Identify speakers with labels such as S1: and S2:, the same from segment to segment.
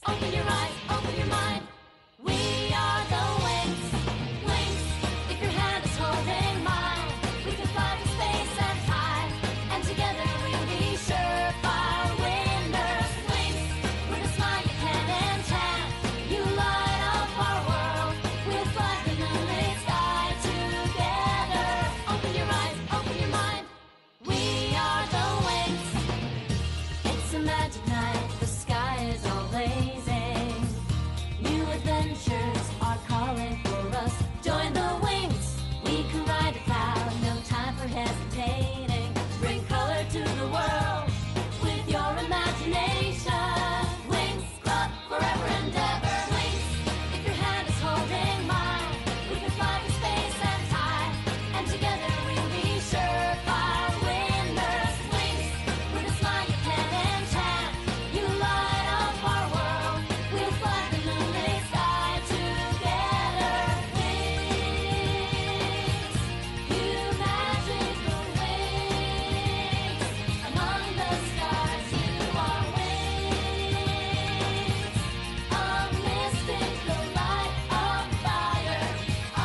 S1: Open your eyes, open your mind. We are the wings, wings. If your hand is holding mine, we can fly to space and high, and together we'll be surefire winners. Wings, with a smile you can enchant. You light up our world. We'll fly the moonlit sky together. Open your eyes, open your mind. We are the wings. It's a magic night. The sky is all blazing. New adventures are calling for us. Join the wings. We can ride a cloud. No time for hesitating. Bring color to the world with your imagination. Wings Club, forever and ever. Wings, if your hand is holding mine, we can fly to space and high, and together we'll be surefire winners. Wings, with a smile you can enchant. You light up our world. We'll fly the moonlit sky together. Wings, you magical wings. Among the stars you are wings. A mystical light of fire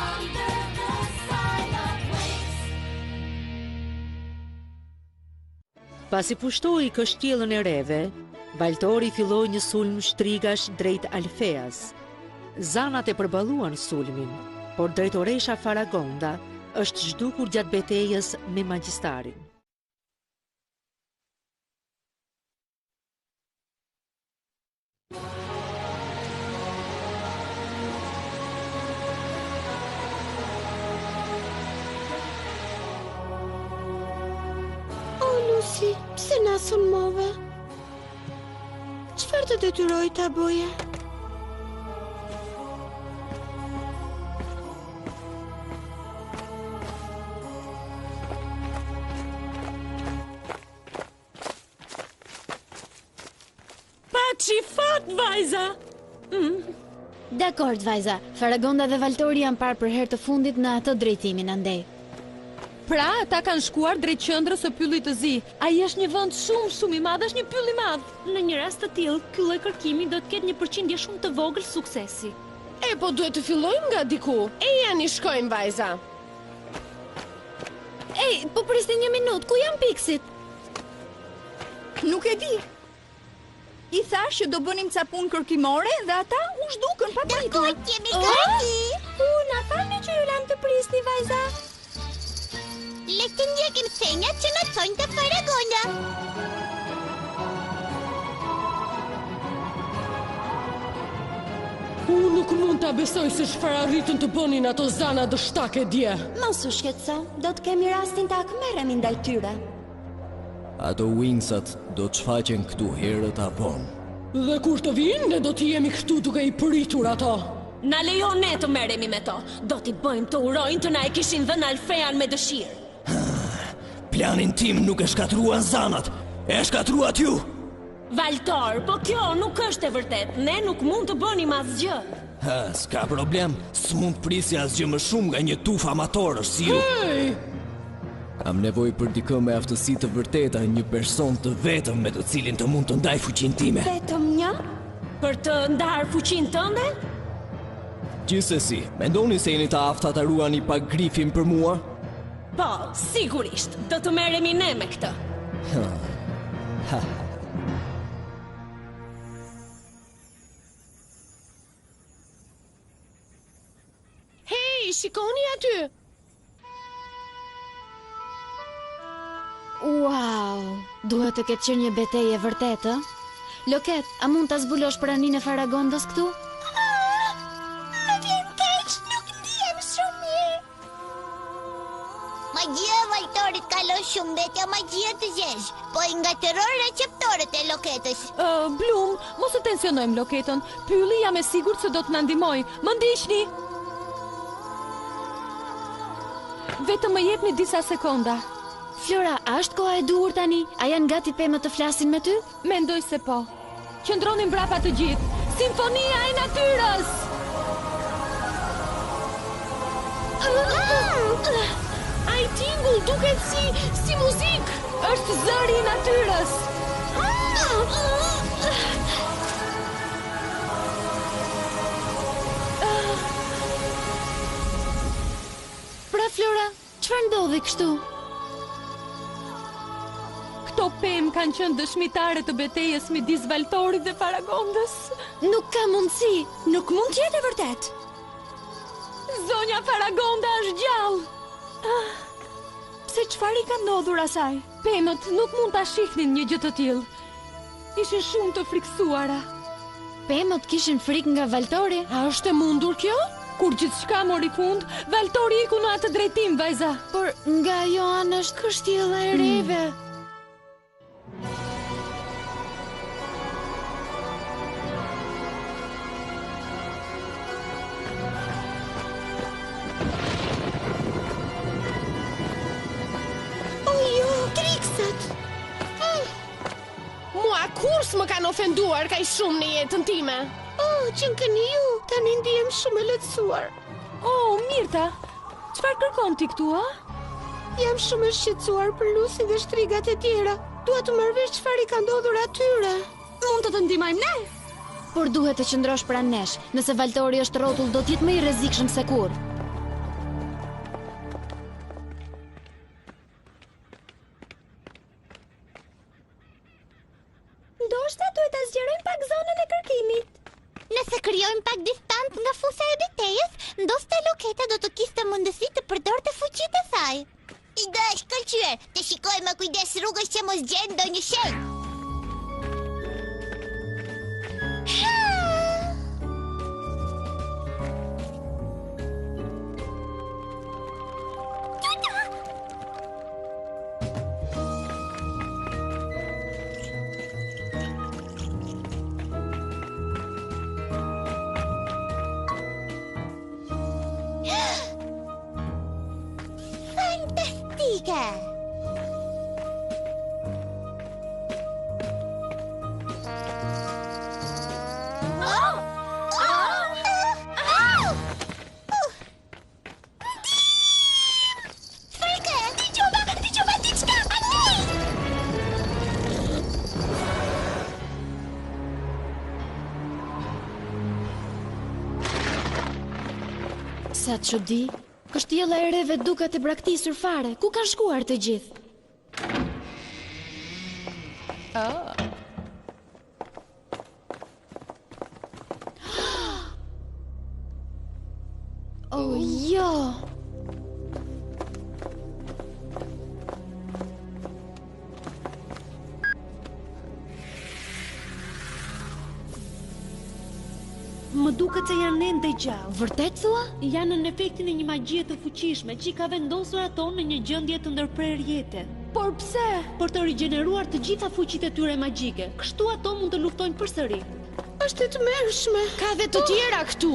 S1: under the silent wings.
S2: Pasi pushtoi kështjellën e reve, Valtori filloi një sulm shtrigash drejt Alfeas. Zanat e përballuan sulmin, por drejtoresha Faragonda është zhdukur gjatë betejës me magjistarin.
S3: O, Lucy, pse na sulmove? Çfarë të detyroj ta bëja?
S4: Paçi fat, vajza!
S5: Dakord, vajza. Faragonda dhe Valtori janë parë për herë të fundit në atë drejtimin andej.
S4: Pra, ata kanë shkuar drejt qendrës së pyllit të zi. Ai është një vend shumë i madh, është një pyll i madh.
S6: Në një rast të tillë, ky lloj kërkimi do të ketë një përqindje shumë të vogël suksesi.
S3: E, po duhet të fillojmë nga diku. E janë i shkojmë, vajza.
S5: Ej, po prisni një minutë, ku janë piksit?
S7: Nuk e di. I thash që do bënim ca punë kërkimore dhe ata u zhdukën pa pritur.
S3: Jemi gati.
S5: Na falni që ju lam të prisni, vajza.
S3: Le të ndjekim shenjat që na thonë të Faragonda.
S8: Unë nuk mund ta besoj se çfarë arritën të bënin ato zana dështake dje.
S5: Mos u shqetëso, do të kemi rastin ta merremi ndaj tyre.
S9: Ato wingsat do të shfaqen këtu herët apo.
S8: Dhe kur të vinë, ne do të jemi këtu duke i pritur ato.
S4: Na lejo ne të merremi me to. Do t'i bëjmë të urojnë të na e kishin dhënë Alfean me dëshirë.
S9: Planin tim nuk e shkatruan zanat, e shkatruat ju.
S4: Valtor, po kjo nuk është e vërtet. Ne nuk mund të bënim asgjë.
S9: S'ka problem, s'mund prisja asgjë më shumë nga një tuf amatorësh si ju.
S8: Hey!
S9: Kam nevojë për dikë me aftësi të vërteta, një person të vetëm me të cilin të mund të ndaj fuqinë time.
S5: Vetëm një?
S4: Për të ndarë fuqinë tënde?
S9: Gjithsesi, mendoni se jeni të afta ta ruani pa grifin për mua?
S4: Po, sigurisht, do të merremi ne me këtë.
S3: Hej, shikoni aty.
S5: Wow, duhet të ketë qenë një betejë e vërtetë. Loket, a mund ta zbulosh praninë e Faragondës këtu?
S3: Më vjen keq, nuk ndihem shumë mirë. Magjia e Valtorit kalon shumë dhe kjo magjia të zezë, po i ngatëron receptorët e loketës.
S4: Blum, mos e tensionojmë loketën. Pylli jam e sigurt se do të na ndihmojë. Më ndiqni. Vetëm më jepni disa sekonda.
S5: Flora, a është koha e duhur tani? A janë gati pemët të flasin me ty?
S4: Mendoj se po. Qëndroni mbrapa të gjithë. Simfonia e natyrës!
S5: Ai tingull duket si muzikë.
S4: Është zëri i natyrës.
S5: ndodhi kështu?
S4: Këto pemë kanë qenë dëshmitare të betejës midis Valtorit dhe Faragondës.
S5: Nuk ka mundësi.
S7: Nuk mund t'jetë e vërtet.
S4: Zonja Faragonda është gjallë.
S7: Pse çfarë i ka ndodhur asaj?
S4: Pemët nuk mund ta shihnin një gjë të tillë. Ishin shumë të frikësuara.
S5: Pemët kishin frikë nga Valtori?
S4: A është e mundur kjo? Kur gjithçka mori fund, Valtori iku në atë drejtim, vajza.
S5: Por nga ajo anë është kështjella e reve.
S8: Mua kur s'më kanë ofenduar kaq shumë në jetën time.
S5: Që në këni ju, tani ndihem shumë e lehtësuar.
S4: Mirta, çfarë kërkon ti këtu, a?
S5: Jam shumë e shqetësuar për Lucy dhe shtrigat e tjera. Dua të marr vesh çfarë i ka ndodhur atyre.
S7: Mund të ndihmojmë ne?
S5: Por duhet të qëndrosh pranë nesh. Nëse Valtori është rrotull, do të jetë më i rrezikshëm se kur.
S7: Ndoshta duhet ta zgjerojmë pak zonën e kërkimit.
S3: Nëse krijojmë pak distancë nga fusa e betejës, ndoshta Loketa do të kishte mundësi të përdorte fuqitë e saj. Ida është shkëlqyer. Të shikoj me kujdes rrugës që mos gjen ndonjë shenjë. Fantastike!
S5: Sa çudi, kështjella e reve duket e braktisur fare. Ku kanë shkuar të gjithë? Oh, jo!
S6: Më duket se janë ende gjallë.
S5: Vërtet thua?
S6: Janë në efektin e një magjie të fuqishme që i ka vendosur ato në një gjendje të ndërprer jete.
S4: Por pse?
S6: Për të rigjeneruar të gjitha fuqitë e tyre magjike. Kështu ato mund të luftojnë përsëri.
S5: Është e tmerrshme.
S8: Ka dhe të tjera këtu.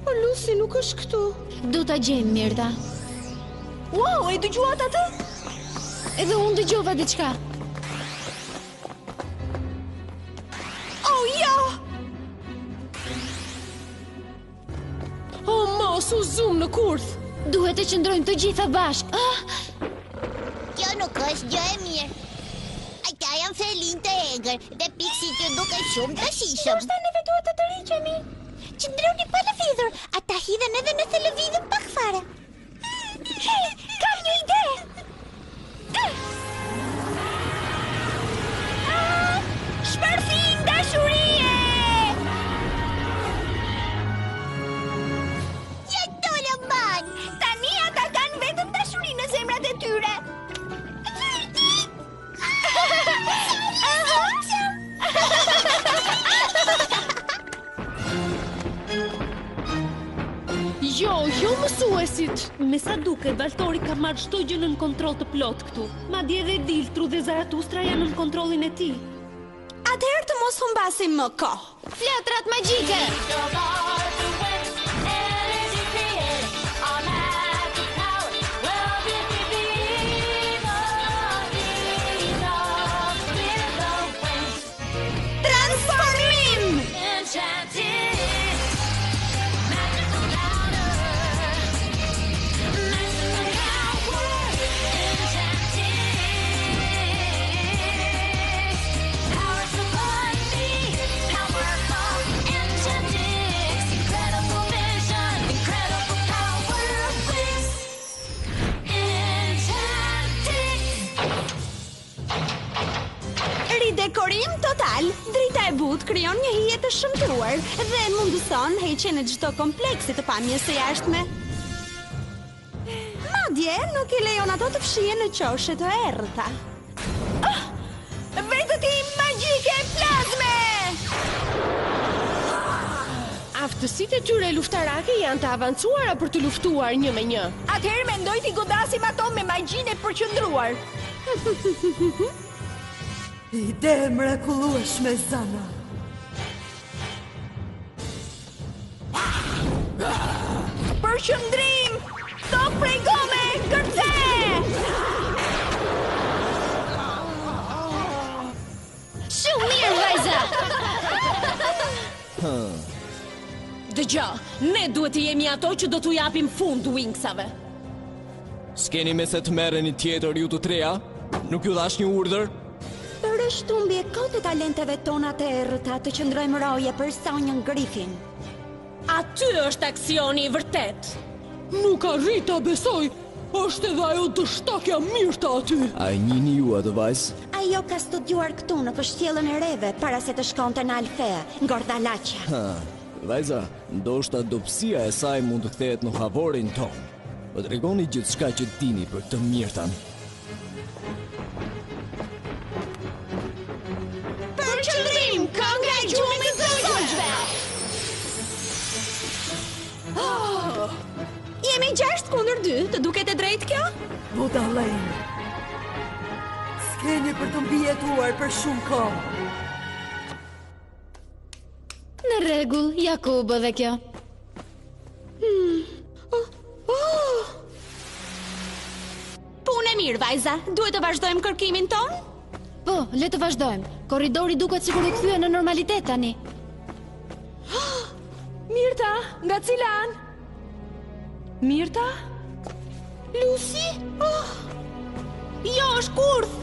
S5: Po Lucy nuk është këtu. Du ta gjejmë, Mirta.
S7: Wow, e dëgjuat atë?
S5: Edhe unë dëgjova diçka.
S7: Oh, jo!
S8: Oh, mos u zum në kurth.
S5: Duhet të qëndrojmë të gjitha bashkë.
S3: Kjo nuk është gjë e mirë. Ata janë felin të egër dhe piksit ju duke shumë të shishëm.
S7: Ndoshta neve duhet të tërhiqemi.
S3: Qëndroni pa lëvizur, ata hidhen edhe nëse lëvizën pak fare.
S7: Kam një ide! Shpërthim dashurie!
S3: Jetole man!
S7: Tani ata kanë vetëm dashuri në zemrat e tyre.
S8: Jo mësuesit.
S6: Me sa duket, Valtori ka marrë çdo gjë në kontroll të plot këtu. Madje edhe Diltru dhe Zaratustra janë në kontrollin e tij.
S7: Atëherë të mos humbasim më kohë.
S5: Flatrat magjike!
S7: Transformim!
S1: Power supply me, powerful, enchanted.
S6: të krijon një hije të shëmtuar dhe mundëson heqjen e çdo kompleksi të pamjes së jashtme. Madje nuk I lejon ato të fshihen në qoshe të errëta. Vetët I magjike plazme!
S8: Aftësitë e tyre luftarake janë të avancuara për të luftuar 1-1.
S7: Atëherë mendoj t'i godasim ato me magjinë e përqendruar.
S10: Ide mrekullueshme, Zana.
S7: Përqendrim! Top prej gome! Kërce!
S5: Shumë mirë, vajza!
S8: Dëgjo, ne duhet të jemi ato që do t'u japim fund Wingsave.
S9: S'keni me se të merreni tjetër ju të treja? Nuk ju dhash një urdhër?
S6: Për shtumbje kot e talenteve tona të errëta të qëndrojmë roje për Sonjën Griffin.
S8: Aty është aksioni I vërtet. Nuk arrit ta besoj. Është edhe ajo dështakja Mirta aty.
S9: A I njihni ju atë vajzë?
S6: Ajo ka studiuar këtu në pështjellën e reve para se të shkonte në Alfea, Ngordalaqa.
S9: Vajza, ndoshta dobësia e saj mund të kthehet në favorin ton. Po tregoni gjithçka që dini për këtë Mirtan.
S6: Përqendrim, kënga e gjumit të zogjve! Jemi 6-2, të duket e drejtë kjo?
S10: Budallën. S'keni për të mbijetuar për shumë kohë.
S5: Në rregull, Jakub edhe kjo.
S6: Punë e mirë, vajza. Duhet të vazhdojmë kërkimin ton?
S5: Po, le të vazhdojmë. Korridori duket sikur u kthye në normalitet tani.
S4: Mirta, nga cila anë? Mirta?
S6: Lucy? Jo, është kurth!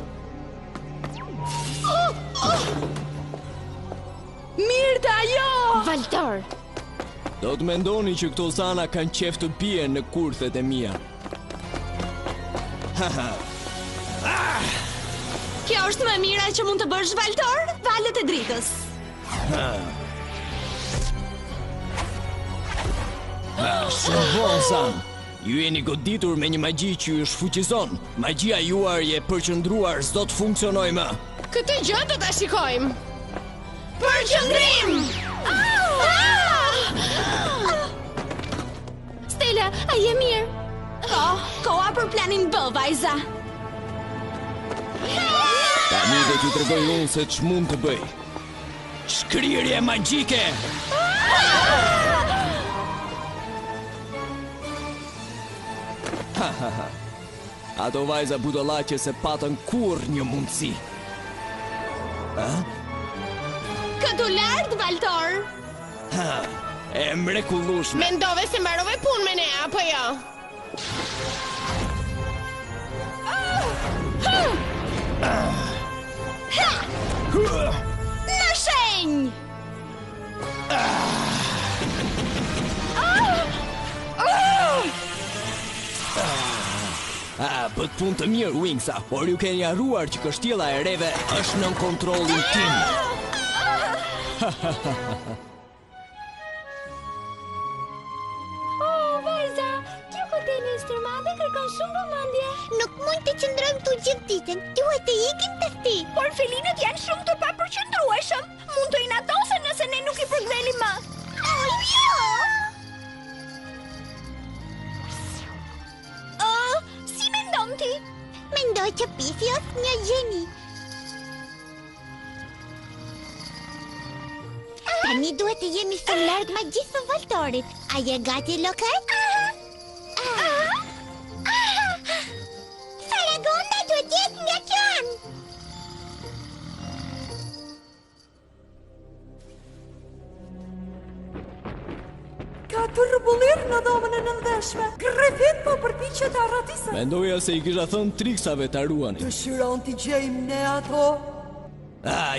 S4: Mirta, jo!
S5: Valtor!
S9: Do të mendoni që këto zana kanë qef të bien në kurthet e mia.
S6: Kjo është më mira që mund të bësh, Valtor? Valët e dritës.
S9: Shumë vonë, Zan. Ju jeni goditur me një magji që ju shfuqizon. Magjia juaj e përqendruar s'do të funksionojë më.
S8: Këtë gjë do ta shikojmë.
S6: Përqendrim!
S5: Stella, a je mirë?
S6: Koha për planin B, vajza.
S9: Tani do t'ju tregoj unë se ç'mund të bëj. Shkrirje magjike! Ato vajza budallaqe se patën kur një mundësi.
S6: Këtu lart, Valtor.
S9: E mrekullueshme.
S8: Mendove se mbarove punë me ne, apo jo?
S6: Në shenjë!
S9: Bët punë të mirë, Wingsa, por ju keni harruar që kështjella e reve është nën kontrollin tim.
S3: Vajza, kjo hoteli instrumante kërkon shumë vëmendje. Nuk mund të qëndrojmë tu gjithë ditën. Duhet të ikim tashti.
S7: Por felinët janë shumë të papërqendrueshëm. Mund të inatosen nëse ne nuk I përkthelim më.
S3: Jo!
S7: Si mendon ti?
S3: Mendoj që Pifi është një gjeni. Tani duhet të jemi shumë larg magjisë së Valtorit. A je gati, Loket? Faragonda duhet jetë nga kjo anë.
S10: Ka të rëbullir në dhomën e nëndeshme. Griffin po përpiqet të arratisë.
S9: Mendoja se I kisha thënë triksave ta ruani.
S10: Dëshiron t'i gjejmë ne ato?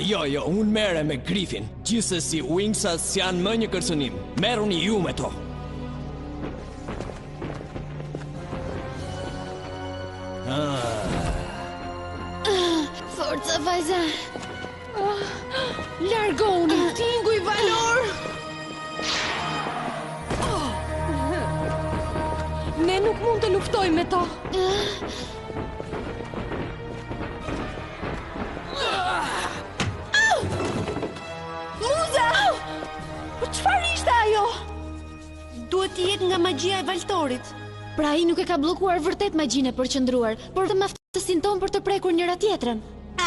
S9: Jo, unë merre me Griffin. Gjithsesi, Wingsat s'janë më një kërcënim. Merruni ju me to.
S5: Forca, vajza.
S4: Largoni, tingu I valor! Ne nuk mund të luftojmë me ta.
S7: Muza! Çfarë ishte ajo?
S6: Duhet të jetë nga magjia e valtorit.
S5: Pra ai nuk e ka bllokuar vërtet magjinë e përqendruar, por të aftësinë tonë për të prekur njëra tjetrën.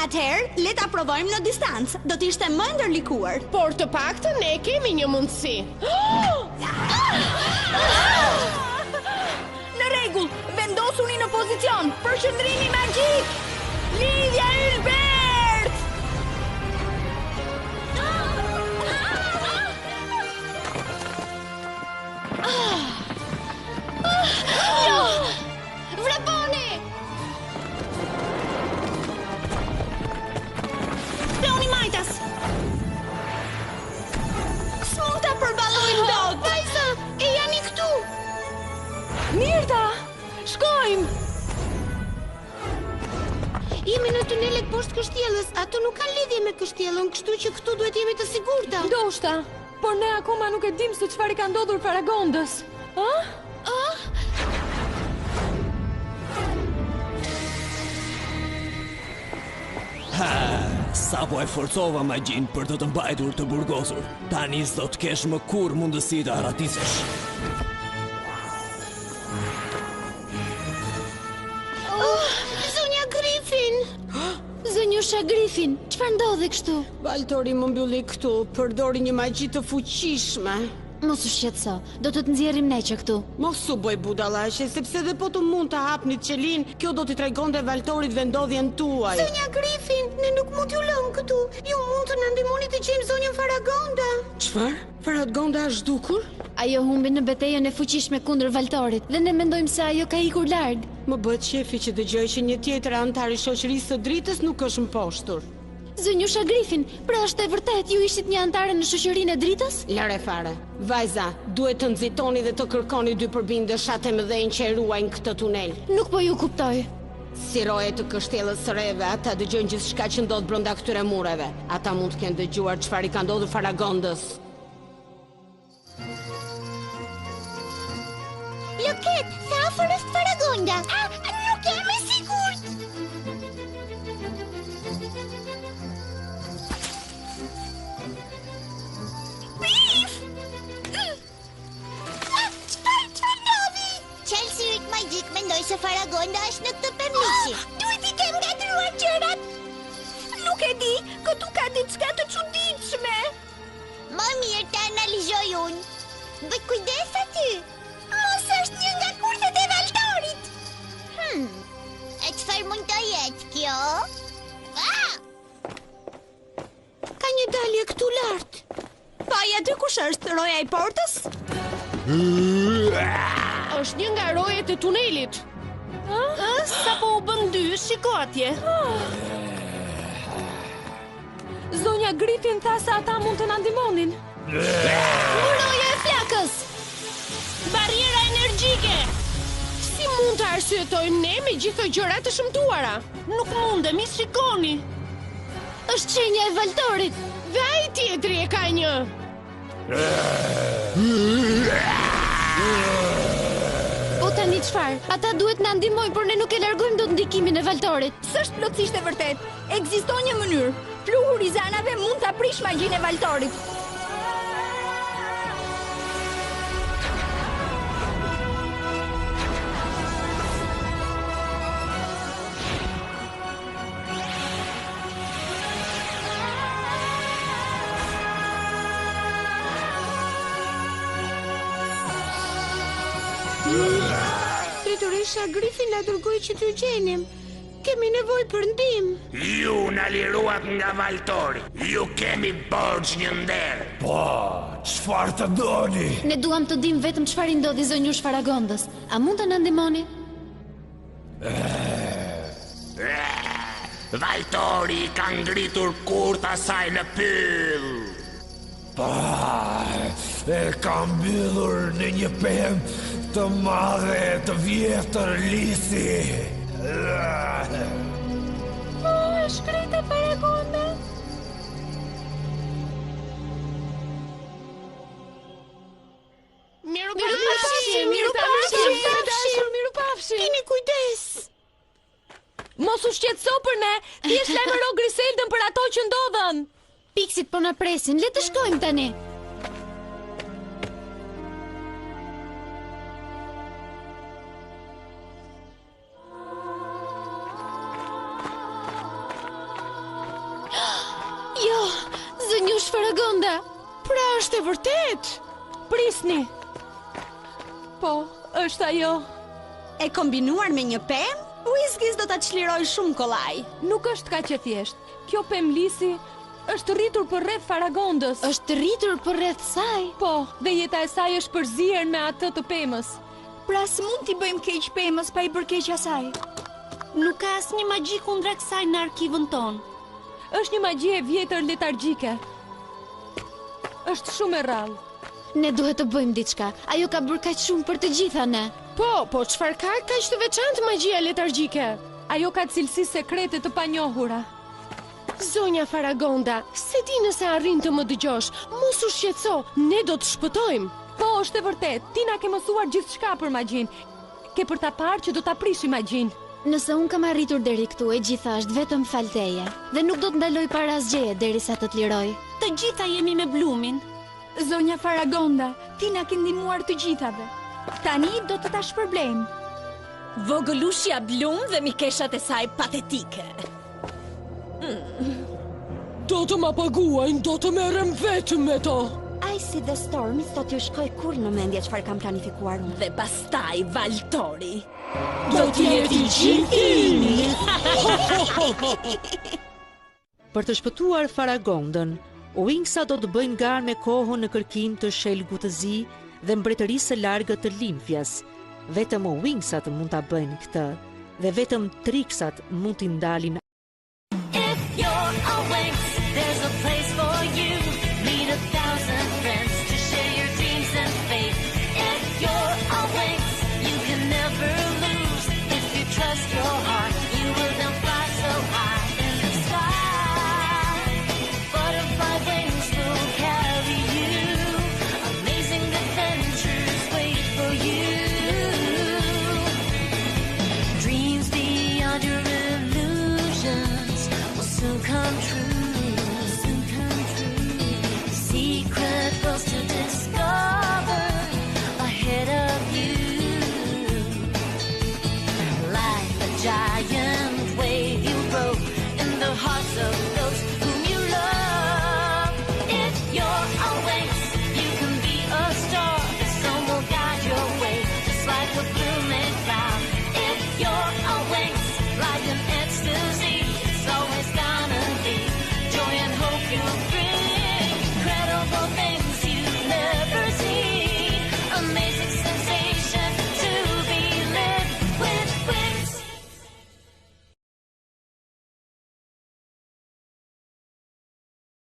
S7: Atëherë, le ta provojmë në distancë. Do të ishte më ndërlikuar.
S8: Por të paktën ne kemi një mundësi.
S7: Në rregull, vendosuni në pozicion. Përqendrimi magjik. Lidhja Ylbert!
S5: Vraponi!
S6: Leoni Majtas!
S7: S'mund ta përballojmë dot.
S5: Vajza, e janë këtu.
S4: Mirta, shkojmë!
S5: Jemi në tunelet poshtë kështjellës. Ato nuk kanë lidhje me kështjellën, kështu që këtu duhet jemi të sigurta.
S4: Ndoshta, por ne akoma nuk e dim se çfarë ka ndodhur Faragondës.
S9: Sa po e forcova magjin për të mbajtur të burgosur. Tani s'do të kesh më kur mundësi të aratisesh.
S5: Zonja Griffin! Zonjusha Griffin, çfarë ndodhi kështu?
S8: Valtori më mbylli këtu, përdori një magji të fuqishme.
S5: Mos u shqetëso, do të nxjerrim ne që këtu.
S8: Mos u bëj budallaqe, sepse dhe po të mund të hapni qelin, kjo do t'i tregonte Valtorit vendodhjen tuaj.
S5: Zonja Griffin, ne nuk mund t'ju lëmë këtu. Ju mund të na ndihmoni të gjejmë zonjën Faragonda.
S8: Çfarë? Faragonda është dukur?
S5: Ajo humbi në betejën e fuqishme kundër Valtorit dhe ne mendojmë se ajo ka ikur larg.
S8: Më bëhet qefi që dëgjoj që një tjetër antar I shoqërisë së dritës nuk është mposhtur.
S5: Zonjusha Griffin, pra është e vërtet ju ishit një antare në shoqërinë e dritës?
S8: Lare fare. Vajza, duhet të nxitoni dhe të kërkoni dy përbindëshat e mëdhenj që e ruajnë këtë tunel.
S5: Nuk po ju kuptoj.
S8: Si roje të kështjellës së reve, ata dëgjojnë gjithçka që ndodh brenda këtyre mureve. Ata mund të kenë dëgjuar çfarë I ka ndodhur Faragondës.
S3: Loket, sa afër është Faragonda? Nuk jam e sigurt. Pif! Çfarë ndodhi? Chelsea Rick Magic mendoj se Faragonda është në këtë pemëshi. Duhet I kem gatruar gjërat.
S7: Nuk e di, këtu ka diçka të çuditshme.
S3: Më mirë të analizoj unë. Bëj kujdes aty. Mos është një nga kurthet e Valtorit. E çfarë mund të jetë kjo?
S5: Ka një dalje këtu lart.
S7: Pa ja dy kush është roja I portës?
S8: Është një nga rojet e tunelit.
S6: Sa po u bën dy, shiko atje.
S4: Zonja Griffin tha se ata mund të na ndihmonin.
S5: Roja e flakës.
S6: Barriera energjike.
S8: Si mund të arsyetojmë ne me gjithë këto gjëra të shëmtuara?
S6: Nuk mundemi, shikoni.
S5: Është shenja e Valtorit.
S8: Dhe ai tjetri e ka një.
S5: Po tani çfarë? Ata duhet na ndihmojnë, por ne nuk e largojmë dot ndikimin e Valtorit.
S7: S'është plotësisht e vërtet. Ekziston një mënyrë. Pluhuri I zanave mund ta prish magjinë e Valtorit.
S8: Drejtoresha Griffin na dërgoi që t'ju gjenim. Kemi nevojë për ndihmë.
S11: Ju na liruat nga Valtori. Ju kemi borxh një nder.
S12: Po, çfarë të doni?
S5: Ne duam të dim vetëm çfarë I ndodhi zonjush Faragondës. A mund të na ndihmoni?
S11: Valtori ka ngritur kurtha saj në pyll.
S12: Pa, e ka mbyllur në një pemë të madhe të vjetër lisi.
S5: Po, e shkreta Faragonda.
S4: Mos u shqetëso për ne, thjesht lajmëro Griseldën për ato që ndodhen.
S5: Piksit po na presin, le të shkojmë tani. Jo, Zënjush Faragonda.
S8: Pra është e vërtet.
S4: Prisni. Po, është ajo.
S7: E kombinuar me një pemë? Whiskys do ta çliroj shumë kollaj.
S4: Nuk është kaq e thjesht. Kjo pemlisi është rritur për rreth Faragondës.
S5: Është rritur për rreth saj?
S4: Po, dhe jeta e saj është përzier me atë të pemës.
S7: Pra s'mund t'i bëjmë keq pemës pa i bërë keq asaj.
S6: Nuk ka asnjë magji kundra kësaj në arkivën tonë.
S4: Është një magji e vjetër letargjike. Është shumë e rrallë.
S5: Ne duhet të bëjmë diçka. Ajo ka bërë kaq shumë për të gjitha ne.
S8: Po çfarë ka kaq të veçantë magjia letargjike?
S4: Ajo ka cilësi sekrete të panjohura.
S8: Zonja Faragonda, se di nëse arrin të më dëgjosh, mos u shqetëso, ne do të shpëtojmë.
S4: Po, është e vërtet, ti na ke mësuar gjithçka për magjin. Ke për ta parë që do ta prishi magjin.
S5: Nëse unë kam arritur deri këtu, e gjitha është vetëm fal teje. Dhe nuk do të ndaloj para asgjëje derisa të të liroj.
S6: Të gjitha jemi me Blumin.
S7: Zonja Faragonda, ti na ke ndihmuar të gjithave. Tani do të ta shpërblejmë.
S6: Vogëlushja Blum dhe mikeshat e saj patetike.
S8: Do të ma paguajnë, do të merrem vetëm me to.
S13: Icy dhe Stormy s'do t'ju shkoj kur në mendje çfarë kam planifikuar unë.
S6: Dhe pastaj Valtori.
S8: Do t'jeti gjithini.
S2: Për të shpëtuar Faragondën, Wingsa do të bëjnë garë me kohën në kërkim të shelgut të zi dhe mbretërisë së largët të Limfjas. Vetëm Wingsat mund ta bëjnë këtë, dhe vetëm Trixat mund t'i ndalin